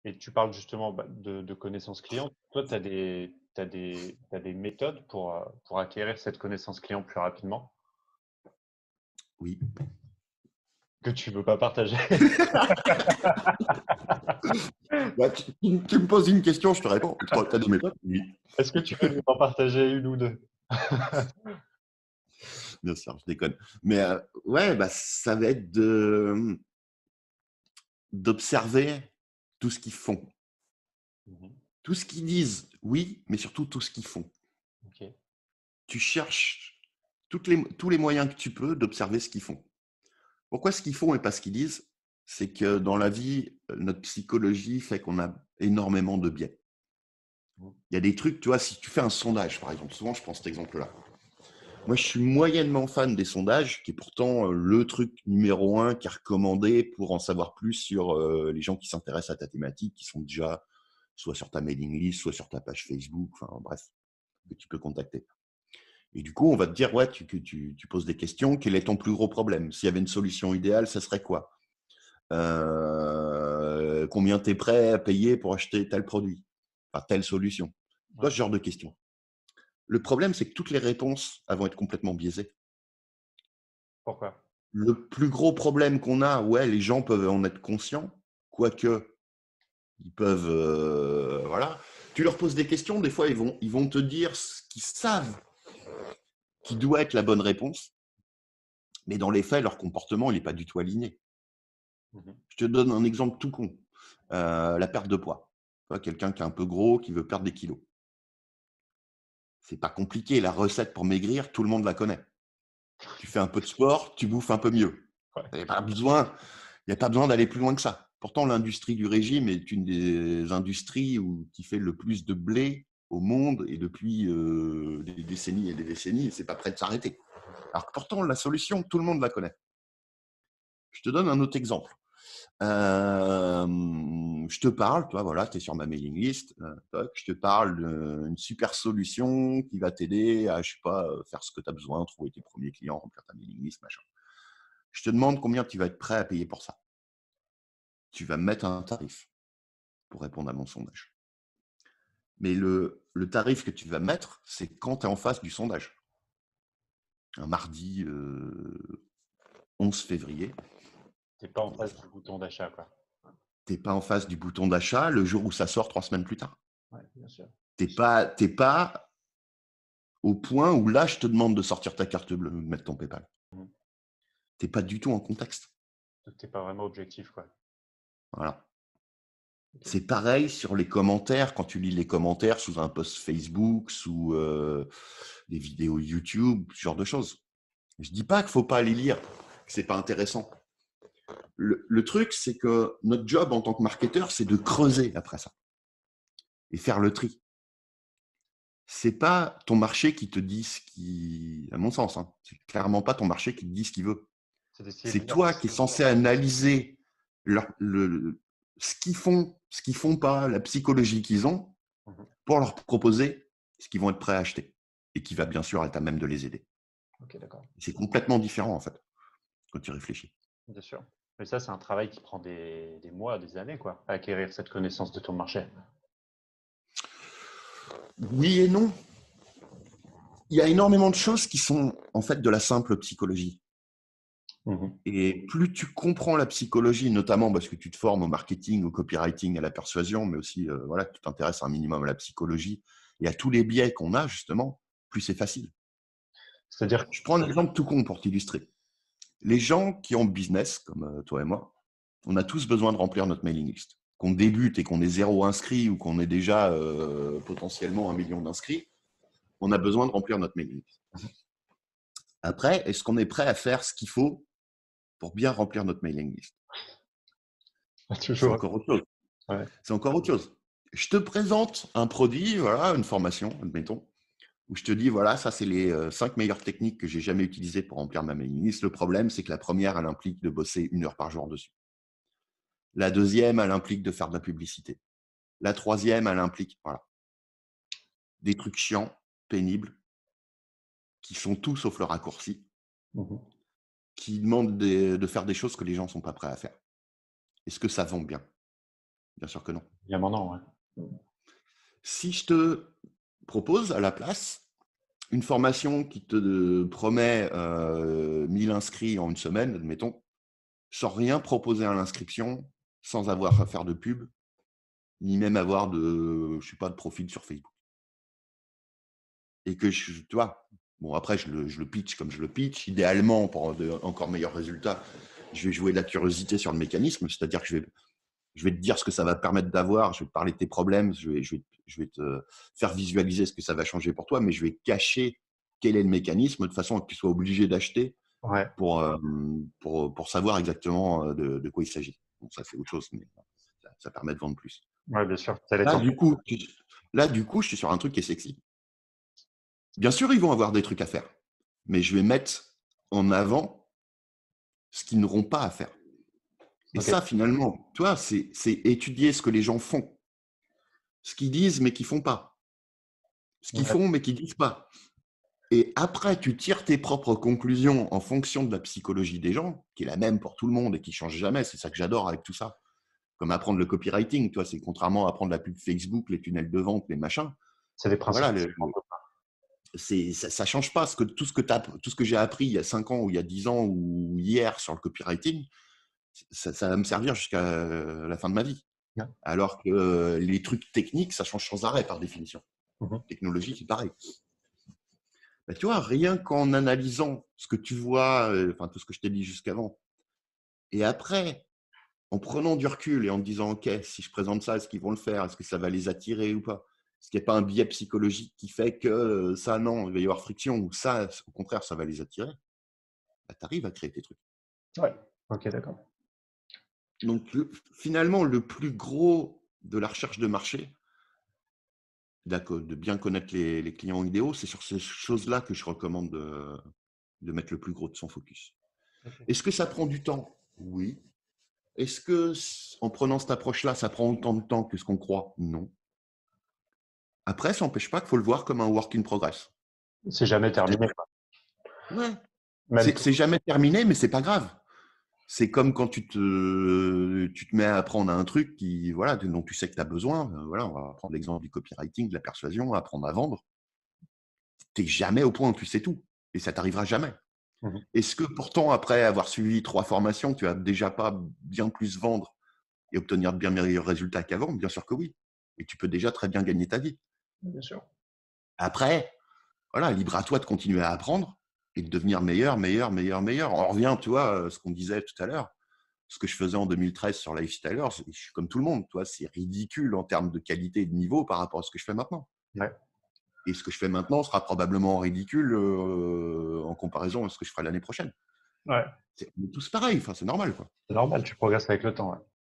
Et tu parles justement de connaissances clients. Toi, t'as des méthodes pour acquérir cette connaissance client plus rapidement Oui. que tu veux pas partager. Bah, tu me poses une question, je te réponds. Tu as des méthodes? Oui, Est-ce que tu peux nous en partager une ou deux? bien sûr, je déconne. Mais ouais, bah, ça va être d'observer tout ce qu'ils font. Mhm. Tout ce qu'ils disent, oui, mais surtout tout ce qu'ils font. Ok. Tu cherches tous les moyens que tu peux d'observer ce qu'ils font. Pourquoi ce qu'ils font et pas ce qu'ils disent? C'est que dans la vie, notre psychologie fait qu'on a énormément de biais. Mhm. Il y a des trucs, tu vois, si tu fais un sondage, par exemple, souvent je prends cet exemple-là. Moi, je suis moyennement fan des sondages, qui est pourtant le truc numéro un qui est recommandé pour en savoir plus sur les gens qui s'intéressent à ta thématique, qui sont déjà soit sur ta mailing list, soit sur ta page Facebook, enfin bref, que tu peux contacter. Et du coup, on va te dire, ouais, tu poses des questions, quel est ton plus gros problème? S'il y avait une solution idéale, ça serait quoi? Combien tu es prêt à payer pour acheter tel produit? Enfin, telle solution. Tu vois, Ouais. ce genre de questions. Le problème, c'est que toutes les réponses elles vont être complètement biaisées. Pourquoi? Le plus gros problème qu'on a, ouais, les gens peuvent en être conscients, quoique ils peuvent, voilà. Tu leur poses des questions, des fois ils vont te dire ce qu'ils savent qui doit être la bonne réponse, mais dans les faits, leur comportement, il n'est pas du tout aligné. Mhm. Je te donne un exemple tout con, la perte de poids. Tu vois, quelqu'un qui est un peu gros, qui veut perdre des kilos. C'est pas compliqué, la recette pour maigrir, tout le monde la connaît. Tu fais un peu de sport, tu bouffes un peu mieux. Ouais. Il n'y a pas besoin d'aller plus loin que ça. Pourtant, l'industrie du régime est une des industries qui fait le plus de blé au monde et depuis des décennies et des décennies, et c'est pas prêt de s'arrêter. Alors que pourtant, la solution, tout le monde la connaît. Je te donne un autre exemple. Je te parle, toi, voilà, tu es sur ma mailing list, je te parle d'une super solution qui va t'aider à, je sais pas, faire ce que tu as besoin, trouver tes premiers clients, remplir ta mailing list, machin. Je te demande combien tu vas être prêt à payer pour ça. Tu vas me mettre un tarif pour répondre à mon sondage. Mais le tarif que tu vas mettre, c'est quand tu es en face du sondage. Un mardi 11 février, T'es pas en face du bouton d'achat, quoi. tu n'es pas en face du bouton d'achat le jour où ça sort 3 semaines plus tard. Ouais, bien sûr. T'es pas au point où là, je te demande de sortir ta carte bleue, de mettre ton PayPal. Mhm. Tu n'es pas du tout en contexte. Donc, t'es pas vraiment objectif, quoi. Voilà. Ok. C'est pareil sur les commentaires, quand tu lis les commentaires sous un post Facebook, sous des vidéos YouTube, ce genre de choses. Je dis pas qu'il faut pas les lire, que c'est pas intéressant. Le truc, c'est que notre job en tant que marketeur, c'est de creuser après ça et faire le tri. C'est pas ton marché qui te dit ce qui, à mon sens, hein, c'est clairement pas ton marché qui te dit ce qu'il veut. C'est d'essayer de C'est lire. toi qui es censé analyser ce qu'ils font pas, la psychologie qu'ils ont, Mhm. pour leur proposer ce qu'ils vont être prêts à acheter et qui va bien sûr être à même de les aider. Ok, d'accord. C'est complètement différent en fait quand tu réfléchis. Bien sûr. Mais ça, c'est un travail qui prend des mois, des années, quoi, à acquérir cette connaissance de ton marché. Oui et non. Il y a énormément de choses qui sont en fait de la simple psychologie. Mhm. Et plus tu comprends la psychologie, notamment parce que tu te formes au marketing, au copywriting, à la persuasion, mais aussi voilà, que tu t'intéresses un minimum à la psychologie et à tous les biais qu'on a justement, plus c'est facile. C'est-à-dire, Je prends un exemple tout con pour t'illustrer. Les gens qui ont business, comme toi et moi, on a tous besoin de remplir notre mailing list. Qu'on débute et qu'on ait 0 inscrit ou qu'on ait déjà potentiellement 1 million d'inscrits, on a besoin de remplir notre mailing list. Après, est-ce qu'on est prêt à faire ce qu'il faut pour bien remplir notre mailing list? C'est toujours. encore autre chose. Ouais. C'est encore autre chose. Je te présente un produit, voilà, une formation, admettons, où je te dis, voilà, ça, c'est les 5 meilleures techniques que j'ai jamais utilisées pour remplir ma mailing list. Le problème, c'est que la première, elle implique de bosser 1 heure par jour dessus. La deuxième, elle implique de faire de la publicité. La troisième, elle implique, voilà, des trucs chiants, pénibles, qui sont tout sauf le raccourci, Mhm. qui demandent de faire des choses que les gens ne sont pas prêts à faire. Est-ce que ça vend bien? Bien sûr que non. Évidemment, non, ouais. Si je te propose à la place une formation qui te promet 1000 inscrits en une semaine, admettons, sans rien proposer à l'inscription, sans avoir à faire de pub, ni même avoir de, je sais pas, de profil sur Facebook. Et que tu vois, bon après je le pitch comme je le pitch. Idéalement, pour de encore meilleurs résultats, je vais jouer de la curiosité sur le mécanisme, c'est-à-dire que je vais te dire ce que ça va te permettre d'avoir, je vais te parler de tes problèmes, je vais te faire visualiser ce que ça va changer pour toi, mais je vais cacher quel est le mécanisme de façon à que tu sois obligé d'acheter Ouais, pour savoir exactement de quoi il s'agit. Bon, ça, c'est autre chose, mais ça permet de vendre plus. ouais, bien sûr. Ça Là, l'est. du coup, je suis sur un truc qui est sexy. Bien sûr, ils vont avoir des trucs à faire, mais je vais mettre en avant ce qu'ils n'auront pas à faire. Et Ok. ça, finalement, tu vois, c'est étudier ce que les gens font, ce qu'ils disent mais qu'ils font pas, ce qu'ils Ouais. font mais qu'ils disent pas. Et après, tu tires tes propres conclusions en fonction de la psychologie des gens, qui est la même pour tout le monde et qui change jamais. C'est ça que j'adore avec tout ça. Comme apprendre le copywriting, toi, c'est contrairement à apprendre la pub Facebook, les tunnels de vente, les machins. C'est des principes. Voilà, ça change pas. Tout ce que j'ai appris il y a 5 ans ou il y a 10 ans ou hier sur le copywriting, ça va me servir jusqu'à la fin de ma vie. Ouais. Alors que les trucs techniques, ça change sans arrêt par définition. Mhm. Technologie, c'est pareil. Bah, tu vois, rien qu'en analysant ce que tu vois, enfin tout ce que je t'ai dit jusqu'avant, et après, en prenant du recul et en te disant, OK, si je présente ça, est-ce qu'ils vont le faire? Est-ce que ça va les attirer ou pas? Est-ce qu'il n'y a pas un biais psychologique qui fait que ça, non, il va y avoir friction, ou ça, au contraire, ça va les attirer? Bah, tu arrives à créer tes trucs. Ouais. Ok, d'accord. Donc, finalement, le plus gros de la recherche de marché, de bien connaître les clients idéaux, c'est sur ces choses-là que je recommande de mettre le plus gros de son focus. Ok. Est-ce que ça prend du temps? Oui. Est-ce que, en prenant cette approche-là, ça prend autant de temps que ce qu'on croit? Non. Après, ça n'empêche pas qu'il faut le voir comme un work in progress. C'est jamais terminé, C'est-à-dire, quoi. ouais, Même. c'est jamais terminé, mais c'est pas grave. C'est comme quand tu te mets à apprendre un truc voilà, dont tu sais que tu as besoin. Voilà, on va prendre l'exemple du copywriting, de la persuasion, apprendre à vendre. Tu n'es jamais au point où tu sais tout. Et ça t'arrivera jamais. Mhm. Est-ce que pourtant, après avoir suivi 3 formations, tu vas déjà pas bien plus vendre et obtenir de bien meilleurs résultats qu'avant? Bien sûr que oui. Et tu peux déjà très bien gagner ta vie. Bien sûr. Après, voilà, libre à toi de continuer à apprendre et de devenir meilleur, meilleur, meilleur, meilleur. On revient, tu vois, ce qu'on disait tout à l'heure, ce que je faisais en 2013 sur Lifestylers, je suis comme tout le monde, toi, c'est ridicule en termes de qualité et de niveau par rapport à ce que je fais maintenant. Ouais. Et ce que je fais maintenant sera probablement ridicule en comparaison à ce que je ferai l'année prochaine. Ouais. On est tous pareils, enfin, c'est normal, quoi. C'est normal, tu progresses avec le temps. Ouais.